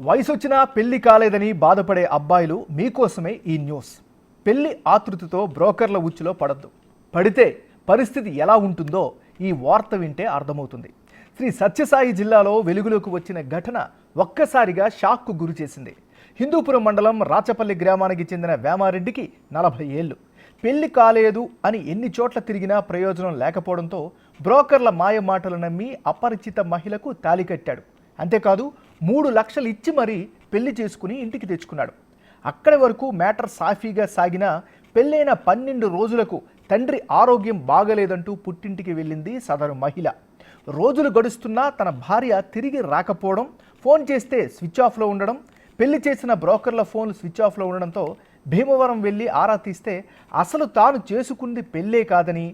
వయసొచ్చినా పెళ్లి కాలేదని బాధపడే అబ్బాయిలు మీకోసమే ఈ న్యూస్. పెళ్లి ఆతృతతో బ్రోకర్ల ఉచ్చులో పడద్దు. పడితే పరిస్థితి ఎలా ఉంటుందో ఈ వార్త వింటే అర్థమవుతుంది. శ్రీ సత్యసాయి జిల్లాలో వెలుగులోకి వచ్చిన ఘటన ఒక్కసారిగా షాక్కు గురి చేసింది. హిందూపురం మండలం రాచపల్లి గ్రామానికి చెందిన వేమారెడ్డికి 40 ఏళ్లు. పెళ్లి కాలేదు అని ఎన్ని చోట్ల తిరిగినా ప్రయోజనం లేకపోవడంతో బ్రోకర్ల మాయ మాటలు నమ్మి అపరిచిత మహిళకు తాళి కట్టాడు. అంతేకాదు 3 లక్షలు ఇచ్చి మరీ పెళ్లి చేసుకుని ఇంటికి తెచ్చుకున్నాడు. అక్కడి వరకు మ్యాటర్ సాఫీగా సాగినా పెళ్ళైన 12 రోజులకు తండ్రి ఆరోగ్యం బాగలేదంటూ పుట్టింటికి వెళ్ళింది సదరు మహిళ. రోజులు గడుస్తున్నా తన భార్య తిరిగి రాకపోవడం, ఫోన్ చేస్తే స్విచ్ ఆఫ్లో ఉండడం, పెళ్లి చేసిన బ్రోకర్ల ఫోన్లు స్విచ్ ఆఫ్లో ఉండడంతో భీమవరం వెళ్ళి ఆరా తీస్తే అసలు తాను చేసుకుంది పెళ్ళే కాదని,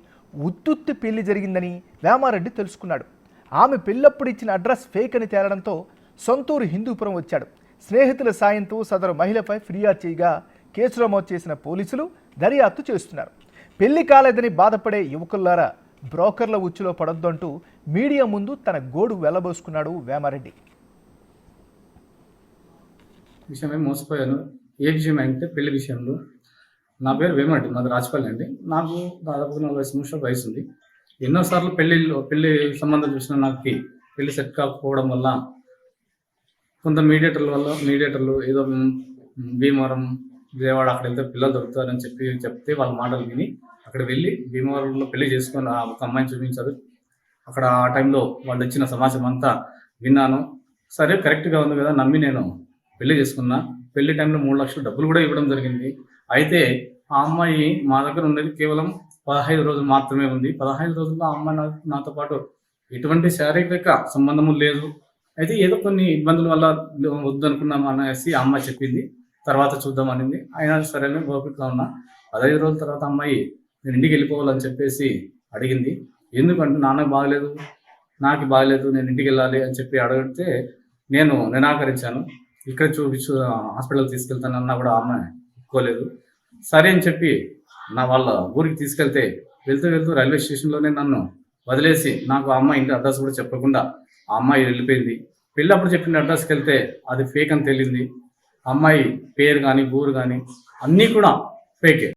ఉత్తుత్తి పెళ్లి జరిగిందని వేమారెడ్డి తెలుసుకున్నాడు. ఆమె పెళ్ళప్పుడు ఇచ్చిన అడ్రస్ ఫేక్ అని తేలడంతో సొంతూరు హిందూపురం వచ్చాడు. స్నేహితుల సాయంతో సదరు మహిళపై ఫిర్యాదు చేయగా కేసు నమోదు చేసిన పోలీసులు దర్యాప్తు చేస్తున్నారు. పెళ్లి కాలేదని బాధపడే యువకులారా బ్రోకర్ల ఉచ్చులో పడొద్దంటూ మీడియా ముందు తన గోడు వెళ్లబోసుకున్నాడు వేమారెడ్డి. విషయమే మోసపోయాను. ఏ విషయం అంటే పెళ్లి విషయంలో. నా పేరు వేమారెడ్డి, మాది రాజపల్లి అండి. నాకు దాదాపు 40 సంవత్సరాల వయసు ఉంది. ఎన్నోసార్లు పెళ్లి సంబంధం చూసిన నాకు పెళ్లి సెట్ కాకపోవడం వల్ల కొంత మీడియేటర్లు ఏదో భీమవరం, విజయవాడ అక్కడ వెళ్తే పిల్లలు దొరుకుతారని చెప్తే వాళ్ళ మాటలు విని అక్కడ వెళ్ళి భీమవరంలో పెళ్లి చేసుకొని ఒక అమ్మాయిని చూపించారు. అక్కడ ఆ టైంలో వాళ్ళు ఇచ్చిన సమాచారం అంతా విన్నాను. సరే కరెక్ట్గా ఉంది కదా నమ్మి నేను పెళ్లి చేసుకున్నా. పెళ్లి టైంలో 3 లక్షలు డబ్బులు కూడా ఇవ్వడం జరిగింది. అయితే ఆ అమ్మాయి మా దగ్గర ఉన్నది కేవలం 15 రోజులు మాత్రమే ఉంది. 15 రోజుల్లో ఆ అమ్మాయి నాతో పాటు ఎటువంటి శారీరక సంబంధము లేదు. అయితే ఏదో కొన్ని ఇబ్బందుల వల్ల వద్దనుకున్నాం అనేసి ఆ అమ్మాయి చెప్పింది. తర్వాత చూద్దాం అనింది. అయినా సరే ఓపికగా ఉన్నా. 15 రోజుల తర్వాత అమ్మాయి నేను ఇంటికి వెళ్ళిపోవాలని చెప్పేసి అడిగింది. ఎందుకంటే నాన్నకు బాగలేదు, నాకు బాగలేదు, నేను ఇంటికి వెళ్ళాలి అని చెప్పి అడిగితే నేను నిరాకరించాను. ఇక్కడ హాస్పిటల్కి తీసుకెళ్తానన్నా కూడా ఆమె ఒప్పుకోలేదు. సరే అని చెప్పి వాళ్ళ ఊరికి తీసుకెళ్తే వెళ్తూ రైల్వే స్టేషన్లోనే నన్ను వదిలేసి నాకు ఆ అమ్మాయి ఇంటి అడ్రస్ కూడా చెప్పకుండా ఆ అమ్మాయి వెళ్ళిపోయింది. పెళ్ళప్పుడు చెప్పిన అడ్రస్కి వెళ్తే అది ఫేక్ అని తెలియంది. అమ్మాయి పేరు కానీ ఊరు కానీ అన్నీ కూడా ఫేకే.